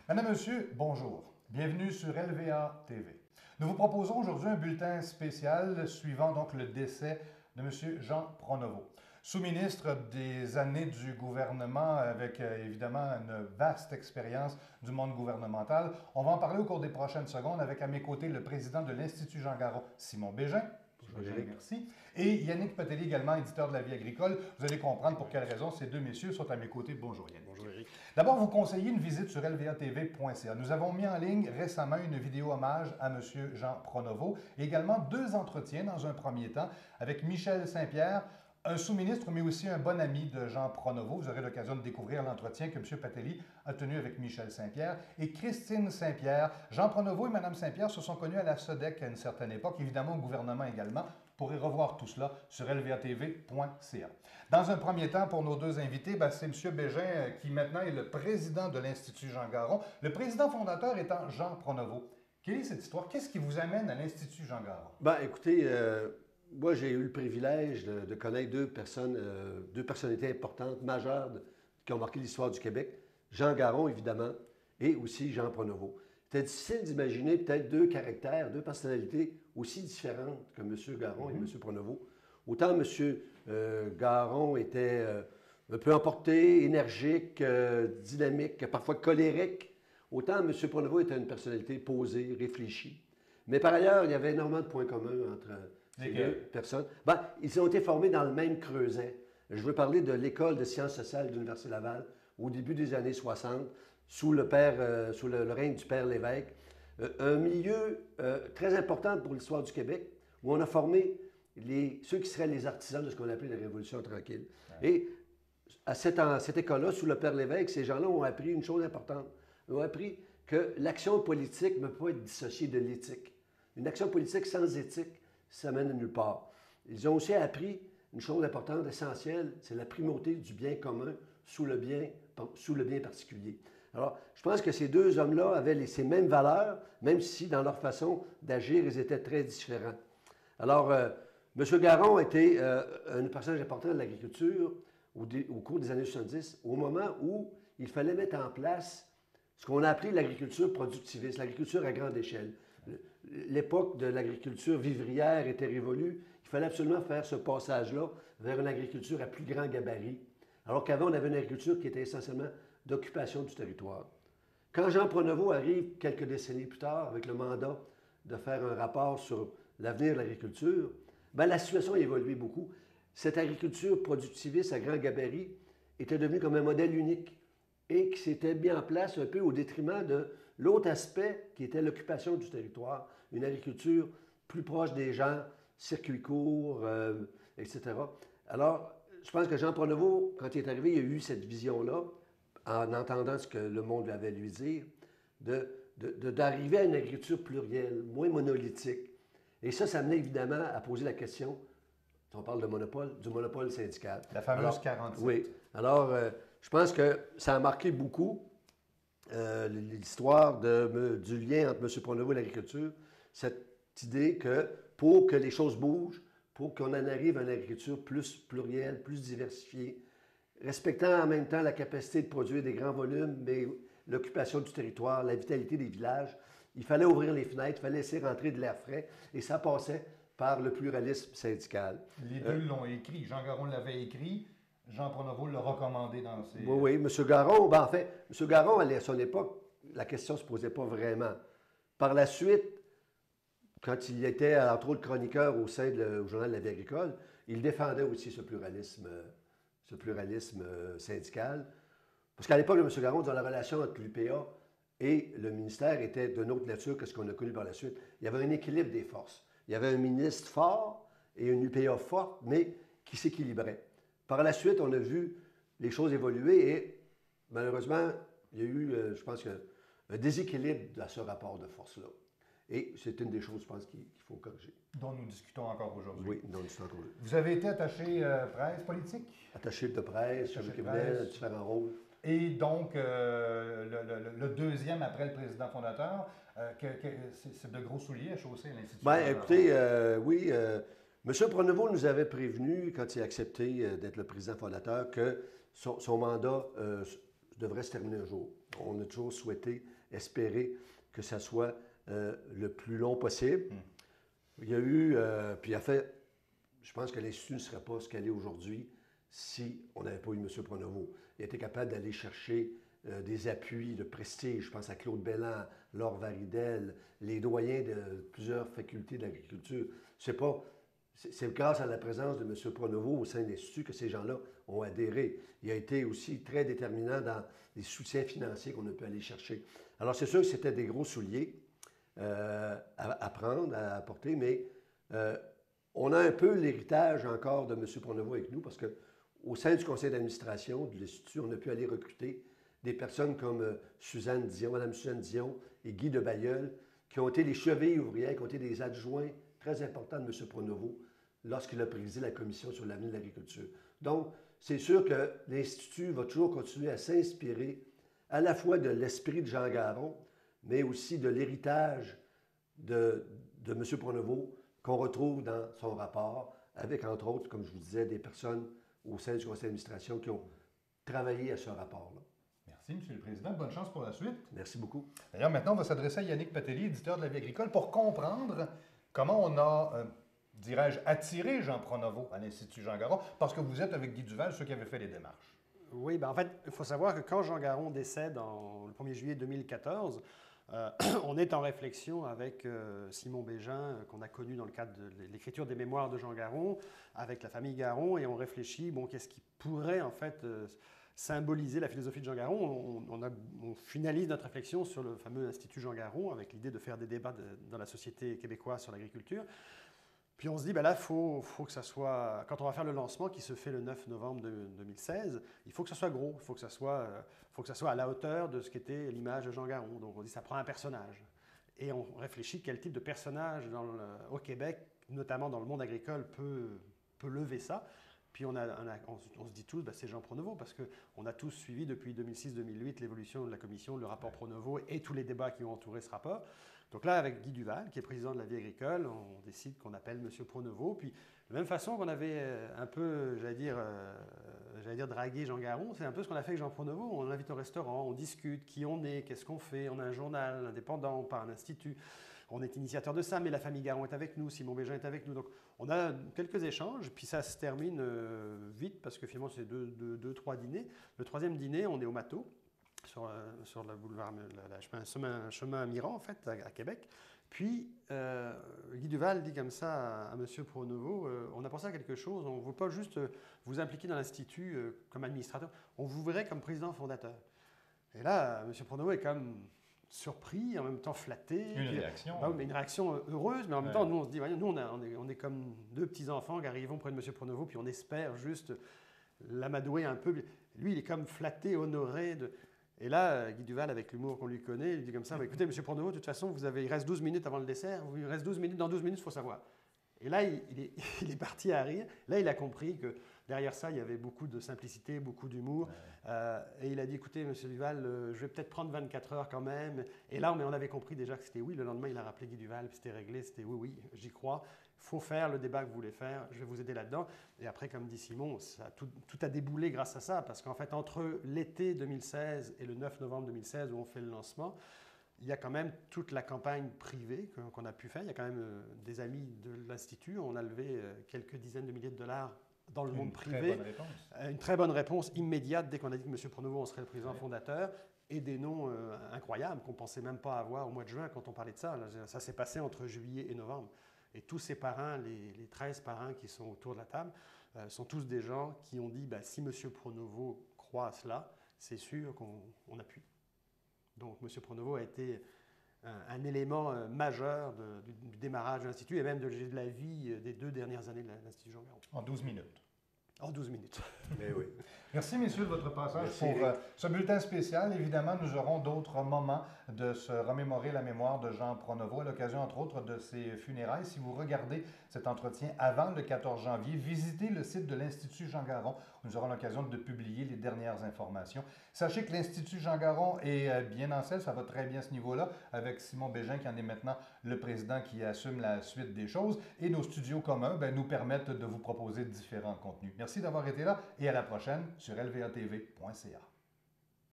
Madame, Monsieur, bonjour. Bienvenue sur LVA TV. Nous vous proposons aujourd'hui un bulletin spécial suivant donc le décès de Monsieur Jean Pronovo. Sous-ministre des années du gouvernement avec évidemment une vaste expérience du monde gouvernemental. On va en parler au cours des prochaines secondes avec à mes côtés le président de l'Institut Jean Garon, Simon Bégin. Bonjour, merci. Et Yannick Petelli, également éditeur de La Vie agricole. Vous allez comprendre pour quelles raisons ces deux messieurs sont à mes côtés. Bonjour Yannick. Bonjour Éric. D'abord, vous conseillez une visite sur lvatv.ca. Nous avons mis en ligne récemment une vidéo hommage à M. Jean Pronovo et également deux entretiens dans un premier temps avec Michel Saint-Pierre, un sous-ministre, mais aussi un bon ami de Jean Pronovo. Vous aurez l'occasion de découvrir l'entretien que M. Petelli a tenu avec Michel Saint-Pierre et Christine Saint-Pierre. Jean Pronovo et Mme Saint-Pierre se sont connus à la SODEC à une certaine époque, évidemment au gouvernement également. Vous pourrez revoir tout cela sur lvatv.ca. Dans un premier temps, pour nos deux invités, c'est M. Bégin qui maintenant est le président de l'Institut Jean Garon, le président fondateur étant Jean Pronovo. Quelle est cette histoire? Qu'est-ce qui vous amène à l'Institut Jean Garon? Écoutez, moi, j'ai eu le privilège de connaître deux personnalités importantes, majeures, qui ont marqué l'histoire du Québec. Jean Garon, évidemment, et aussi Jean Pronovo. C'était difficile d'imaginer peut-être deux caractères, deux personnalités aussi différentes que M. Garon et M. Pronovo. Autant M. Garon était un peu emporté, énergique, dynamique, parfois colérique, autant M. Pronovo était une personnalité posée, réfléchie. Mais par ailleurs, il y avait énormément de points communs entre ces deux personnes. Ils ont été formés dans le même creuset. Je veux parler de l'École de sciences sociales de l'Université Laval au début des années 60, sous le règne du père Lévesque. Un milieu très important pour l'histoire du Québec, où on a formé ceux qui seraient les artisans de ce qu'on appelait la Révolution tranquille. Ouais. Et à cette école-là, sous le père Lévesque, ces gens-là ont appris une chose importante. Ils ont appris que l'action politique ne peut pas être dissociée de l'éthique. Une action politique sans éthique, ça mène à nulle part. Ils ont aussi appris une chose importante, essentielle, c'est la primauté du bien commun sous le bien particulier. Alors, je pense que ces deux hommes-là avaient ces mêmes valeurs, même si dans leur façon d'agir, ils étaient très différents. Alors, M. Garon était un personnage important de l'agriculture au cours des années 70, au moment où il fallait mettre en place ce qu'on a appelé l'agriculture productiviste, l'agriculture à grande échelle. L'époque de l'agriculture vivrière était révolue. Il fallait absolument faire ce passage-là vers une agriculture à plus grand gabarit. Alors qu'avant, on avait une agriculture qui était essentiellement d'occupation du territoire. Quand Jean Pronovo arrive quelques décennies plus tard avec le mandat de faire un rapport sur l'avenir de l'agriculture, la situation a évolué beaucoup. Cette agriculture productiviste à grand gabarit était devenue comme un modèle unique et qui s'était mis en place un peu au détriment de l'autre aspect qui était l'occupation du territoire, une agriculture plus proche des gens, circuits courts, etc. Alors, je pense que Jean Pronovo, quand il est arrivé, il a eu cette vision-là, en entendant ce que le monde lui avait lui dire, d'arriver à une agriculture plurielle, moins monolithique. Et ça amenait évidemment à poser la question, on parle de monopole, du monopole syndical. La fameuse 47. Oui. Alors, je pense que ça a marqué beaucoup l'histoire du lien entre M. Pronovo et l'agriculture. Cette idée que pour que les choses bougent, pour qu'on en arrive à une agriculture plus plurielle, plus diversifiée, respectant en même temps la capacité de produire des grands volumes, mais l'occupation du territoire, la vitalité des villages, il fallait ouvrir les fenêtres, il fallait laisser rentrer de l'air frais, et ça passait par le pluralisme syndical. Les deux l'ont écrit. Jean Garon l'avait écrit. Jean Pronovo l'a recommandé dans ses... Oui, M. Garon, en fait, M. Garon, à son époque, la question ne se posait pas vraiment. Par la suite, quand il était, entre autres, chroniqueur au sein du Journal de la Vie agricole, il défendait aussi ce pluralisme syndical. Parce qu'à l'époque de M. Garon, dans la relation entre l'UPA et le ministère était d'une autre nature que ce qu'on a connu par la suite. Il y avait un équilibre des forces. Il y avait un ministre fort et une UPA forte, mais qui s'équilibrait. Par la suite, on a vu les choses évoluer et malheureusement, il y a eu, je pense, un déséquilibre dans ce rapport de force-là. Et c'est une des choses, je pense, qu'il faut corriger. Dont nous discutons encore aujourd'hui. Oui, dont nous discutons encore aujourd'hui. Vous avez été attaché presse politique? Attaché de presse, chef de cabinet, différents rôles. Et donc, le deuxième après le président fondateur, c'est de gros souliers à chausser à l'Institut. Écoutez, oui, M. Pronovo nous avait prévenu, quand il a accepté d'être le président fondateur, que son mandat devrait se terminer un jour. On a toujours souhaité, espéré que ça soit le plus long possible. Il y a eu, puis en fait, je pense que l'Institut ne serait pas ce qu'elle est aujourd'hui si on n'avait pas eu M. Pronovo. Il a été capable d'aller chercher des appuis de prestige. Je pense à Claude Belland, Laure Varidel, les doyens de plusieurs facultés d'agriculture. C'est grâce à la présence de M. Pronovo au sein de l'Institut que ces gens-là ont adhéré. Il a été aussi très déterminant dans les soutiens financiers qu'on a pu aller chercher. Alors, c'est sûr que c'était des gros souliers à prendre, à apporter, mais on a un peu l'héritage encore de M. Pronovo avec nous parce qu'au sein du conseil d'administration de l'Institut, on a pu aller recruter des personnes comme Suzanne Dion, Mme Suzanne Dion et Guy de Bailleul, qui ont été les chevilles ouvrières, qui ont été des adjoints très importants de M. Pronovo lorsqu'il a présidé la commission sur l'avenir de l'agriculture. Donc, c'est sûr que l'Institut va toujours continuer à s'inspirer à la fois de l'esprit de Jean Garon, mais aussi de l'héritage de M. Pronovo qu'on retrouve dans son rapport, avec, entre autres, comme je vous disais, des personnes au sein du conseil d'administration qui ont travaillé à ce rapport-là. Merci, M. le Président. Bonne chance pour la suite. Merci beaucoup. D'ailleurs, maintenant, on va s'adresser à Yannick Patelli, éditeur de La Vie agricole, pour comprendre comment on a, dirais-je, attiré Jean Pronovo à l'Institut Jean Garon, parce que vous êtes avec Guy Duval, ceux qui avaient fait les démarches. Oui, ben en fait, il faut savoir que quand Jean Garon décède le 1er juillet 2014, on est en réflexion avec Simon Bégin, qu'on a connu dans le cadre de l'écriture des mémoires de Jean Garon, avec la famille Garon, et on réfléchit, bon, qu'est-ce qui pourrait en fait symboliser la philosophie de Jean Garon. On finalise notre réflexion sur le fameux Institut Jean Garon, avec l'idée de faire des débats dans la société québécoise sur l'agriculture. Puis on se dit, ben là, il faut que ça soit, quand on va faire le lancement qui se fait le 9 novembre 2016, il faut que ça soit gros, il faut que ça soit à la hauteur de ce qu'était l'image de Jean Garon. Donc on dit, ça prend un personnage. Et on réfléchit quel type de personnage au Québec, notamment dans le monde agricole, peut lever ça. Puis on se dit tous, ben c'est Jean Pronovo, parce qu'on a tous suivi depuis 2006-2008 l'évolution de la commission, le rapport Pronovo et tous les débats qui ont entouré ce rapport. Donc là, avec Guy Duval, qui est président de La Vie agricole, on décide qu'on appelle M. Pronovo. Puis, de la même façon qu'on avait un peu, j'allais dire dragué Jean Garon, c'est un peu ce qu'on a fait avec Jean Pronovo. On l'invite au restaurant, on discute, qui on est, qu'est-ce qu'on fait. On a un journal indépendant, pas un institut. On est initiateur de ça, mais la famille Garon est avec nous, Simon Bégin est avec nous. Donc, on a quelques échanges, puis ça se termine vite, parce que finalement, c'est deux, trois dîners. Le troisième dîner, on est au Mato, sur le boulevard, un chemin Miran, en fait, à Québec. Puis, Guy Duval dit comme ça à M. Pronovo, on a pensé à quelque chose, on ne veut pas juste vous impliquer dans l'Institut comme administrateur, on vous verrait comme président fondateur. Et là, M. Pronovo est quand même surpris, en même temps flatté. Une réaction heureuse, mais en même temps, nous, on se dit, nous, on est comme deux petits-enfants qui arrivons près de M. Pronovo, puis on espère juste l'amadouer un peu. Lui, il est comme flatté, honoré de... Et là, Guy Duval, avec l'humour qu'on lui connaît, il dit comme ça, bah, écoutez, M. Pronovo, de toute façon, il reste 12 minutes avant le dessert, il reste 12 minutes, dans 12 minutes, il faut savoir. Et là, il est parti à rire. Là, il a compris que derrière ça, il y avait beaucoup de simplicité, beaucoup d'humour. Et il a dit, écoutez, M. Duval, je vais peut-être prendre 24 heures quand même. Et là, on avait compris déjà que c'était oui. Le lendemain, il a rappelé Guy Duval, puis c'était réglé, c'était oui, j'y crois. Il faut faire le débat que vous voulez faire, je vais vous aider là-dedans. Et après, comme dit Simon, tout a déboulé grâce à ça, parce qu'en fait, entre l'été 2016 et le 9 novembre 2016, où on fait le lancement, il y a quand même toute la campagne privée qu'on a pu faire. Il y a quand même des amis de l'Institut. On a levé quelques dizaines de milliers de dollars dans le monde privé. Une très bonne réponse immédiate dès qu'on a dit que M. Pronovo, on serait le président fondateur. Et des noms incroyables qu'on ne pensait même pas avoir au mois de juin quand on parlait de ça. Ça s'est passé entre juillet et novembre. Et tous ces parrains, les 13 parrains qui sont autour de la table, sont tous des gens qui ont dit si M. Pronovo croit à cela, c'est sûr qu'on appuie. Donc M. Pronovo a été un élément majeur du démarrage de l'Institut et même de la vie des 2 dernières années de l'Institut Jean Garon. En 12 minutes. En 12 minutes. Mais oui. Merci, messieurs, de votre passage. Merci, pour ce bulletin spécial. Évidemment, nous aurons d'autres moments de se remémorer la mémoire de Jean Pronovo à l'occasion, entre autres, de ses funérailles. Si vous regardez cet entretien avant le 14 janvier, visitez le site de l'Institut Jean Garon, où nous aurons l'occasion de publier les dernières informations. Sachez que l'Institut Jean Garon est bien en selle, ça va très bien à ce niveau-là, avec Simon Bégin qui en est maintenant le président qui assume la suite des choses. Et nos studios communs nous permettent de vous proposer différents contenus. Merci d'avoir été là et à la prochaine sur lvatv.ca.